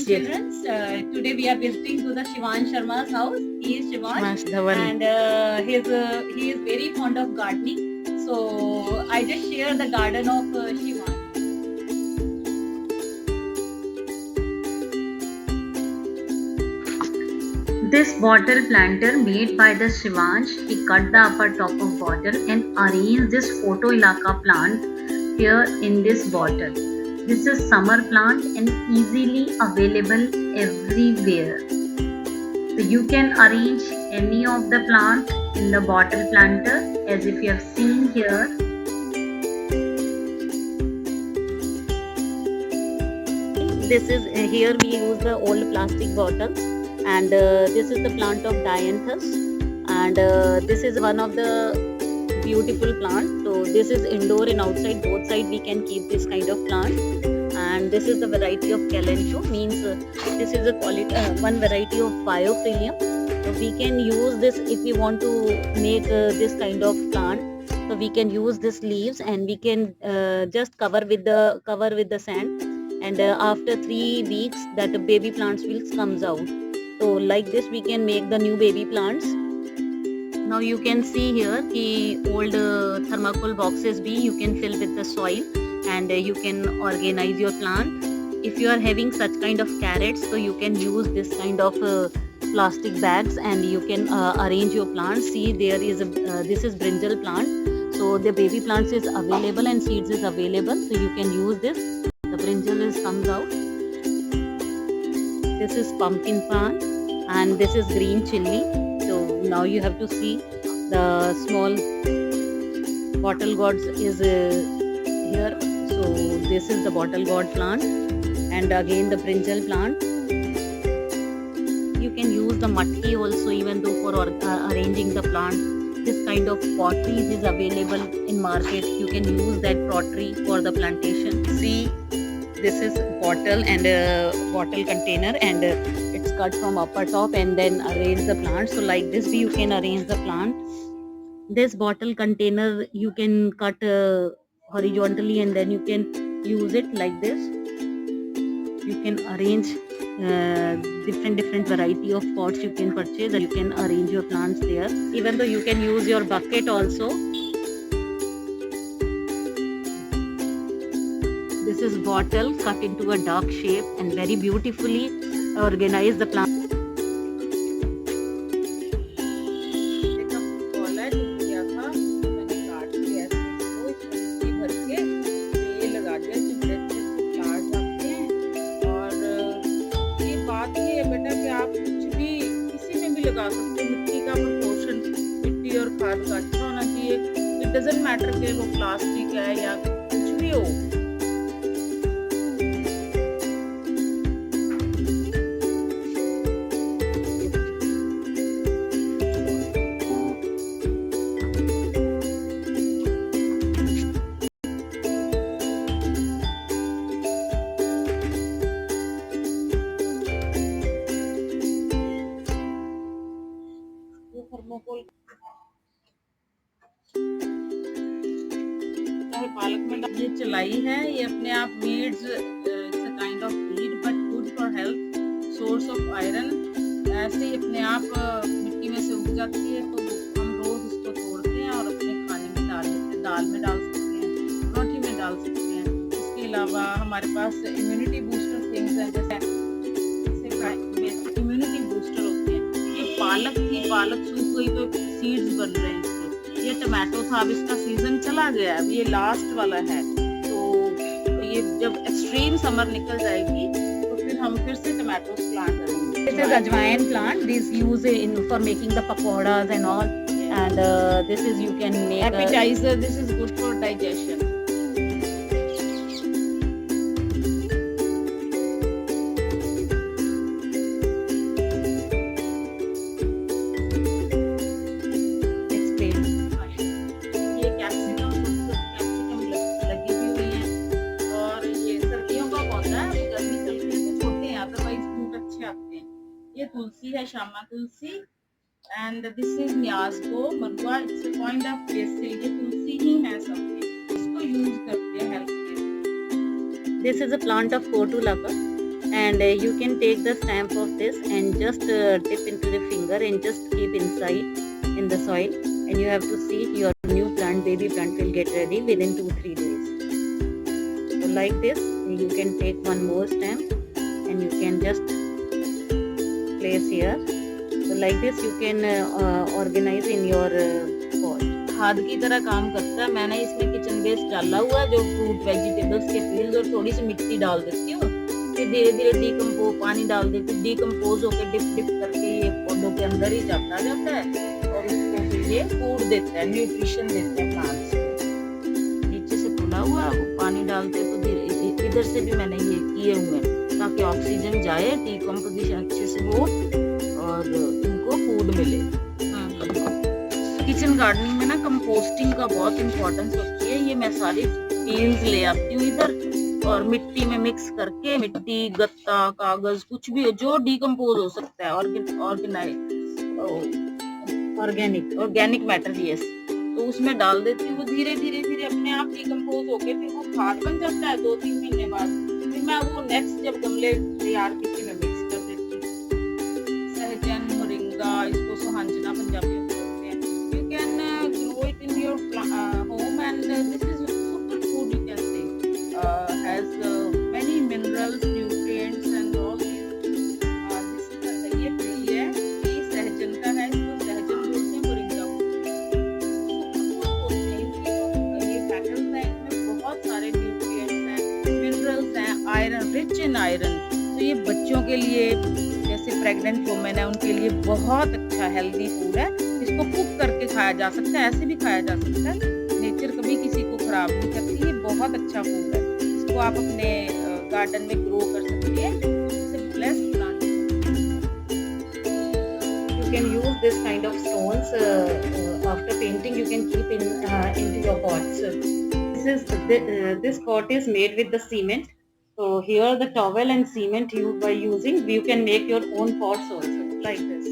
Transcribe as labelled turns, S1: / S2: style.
S1: Yes.
S2: children. Today we are visiting to the Shivan Sharma's house. He is Shivan,
S1: DHAWAN.
S2: and he is very fond of gardening. So I just share the garden of Shivan.
S3: This bottle planter made by the Shivansh, he cut the upper top of bottle and arranged this photo ilaka plant here in this bottle. This is summer plant and easily available everywhere. So you can arrange any of the plants in the bottle planter as if you have seen here.
S4: This is here we use the old plastic bottles, and this is the plant of dianthus, and this is one of the beautiful plant. So this is indoor and outside, both side we can keep this kind of plant. And this is the variety of calencho, means this is a one variety of biophylium. So we can use this if we want to make this kind of plant. So we can use this leaves and we can just cover with the sand, and after 3 weeks that the baby plants will comes out. So like this we can make the new baby plants. Now you can see here the old thermocol boxes you can fill with the soil, and you can organize your plant. If you are having such kind of carrots, so you can use this kind of plastic bags and you can arrange your plants. See, there is a this is brinjal plant, so the baby plants is available and seeds is available, so you can use this. The brinjal comes out. This is pumpkin plant, and this is green chili. So now you have to see the small bottle gourds is here. So this is the bottle gourd plant, and again the brinjal plant. You can use the matki also, even though for arranging the plant. This kind of pottery is available in market. You can use that pottery for the plantation. See, this is bottle and bottle container, and it's cut from upper top and then arrange the plant. So like this you can arrange the plant. This bottle container you can cut horizontally, and then you can use it like this. You can arrange different variety of pots you can purchase, and you can arrange your plants there. Even though you can use your bucket also. This is bottle cut into a dark shape and very beautifully organize the plant.
S1: लगा सकते हैं। मिट्टी का proportion, मिट्टी और खाद का अच्छा होना चाहिए। इट डजंट मैटर कि वो प्लास्टिक है या कुछ भी हो। पालक में ये चलाई है, ये अपने आप weeds, it's a kind of weed but good for health, source of iron. ऐसे ही अपने आप मिट्टी में से उग जाती है, तो हम रोज इसको तोड़ते हैं और अपने खाने में डाल देते हैं। दाल में डाल सकते हैं, रोटी में डाल सकते हैं। इसके अलावा हमारे पास इम्यूनिटी बूस्टर थिंग्स हैं, जैसे इम्यूनिटी बूस्टर होते हैं। ये पालक थी, पालक सूख गई तो सीड्स बन रहे हैं। ये टमाटो था, अब इसका सीजन चला गया, अब ये लास्ट वाला है। तो ये जब एक्सट्रीम समर निकल जाएगी तो फिर हम फिर से टमाटोस प्लांट करेंगे।
S4: This is ajwain plant. This use for making the pakoras and all. And this is you can make
S1: appetizer. This is good for digestion. ये तुलसी है, श्यामा तुलसी, एंड दिस इज न्यासको मरुआ। It's a kind of BECIL. ये तुलसी ही है सबके, इसको use करते हैं health के।
S4: This is a plant of Portulaka, and you can take the stamp of this and just dip into the finger and just keep inside in the soil, and you have to see your new plant, baby plant, will get ready within 2-3 days. So like this you can take one more stamp and you can just place here. So like this you can organize in your pot.
S1: खाद की तरह काम करता है। मैंने इसमें kitchen waste डाला हुआ है, जो फ्रूट वेजिटेबल्स के पील्स, और थोड़ी सी मिट्टी डाल देती हूँ, फिर धीरे धीरे पानी डाल देती हूँ, डिकम्पोज होकर डिप करके ये पौधों के अंदर ही जाता है और उसको फिर ये फूड देता है, न्यूट्रिशन देते हैं प्लांट्स को। नीचे से खुला हुआ पानी डालते तो इधर से भी मैंने ये किए हुए हैं ताकि ऑक्सीजन जाए, डिकम्पोजिशन अच्छे से हो और इनको फूड मिले। किचन गार्डनिंग में ना कंपोस्टिंग का बहुत इम्पोर्टेंस होती है। ये मैं सारी पील्स ले आती हूँ इधर और मिट्टी में मिक्स करके, मिट्टी, गत्ता, कागज, कुछ भी जो डिकम्पोज हो सकता है, ऑर्गेनिक मैटर, यस, तो उसमें डाल देती हूँ। वो धीरे धीरे अपने आप डिकम्पोज होके फिर वो खाद बन जाता है 2-3 महीने बाद। फिर मैं वो नेक्स्ट जब गमले तैयार करके मैं मिक्स कर देती हूँ। सहजन, मोरिंगा, इसको सुहांजना पंजाबी में बोलते हैं। You can grow it in your home, and this is super food, you can say, has many minerals, nutrients and all these। this ये ट्री है, ये सहजन का है, इसको सहजन बोलते हैं, मोरिंगा बोलते हैं। ये पेटल्स हैं, इसमें बहुत सारे न्यूट्रिएंट्स हैं, मिनरल्स हैं, आयरन, रिच इन आयरन। तो ये बच्चों के लिए, जैसे प्रेग्नेंट वुमेन है, उनके लिए बहुत अच्छा हेल्दी फूड है। इसको कुक करके खाया जा सकता है, ऐसे भी खाया जा सकता है। नेचर कभी किसी को खराब नहीं करती, ये बहुत अच्छा फूड है। इसको आप अपने गार्डन में ग्रो कर सकते हैं। It's a blessed plant.
S4: You can use this kind of stones after painting. You can keep into your pots. This pot is made with the cement. So here the towel and cement you by using, you can make your own pots also like this.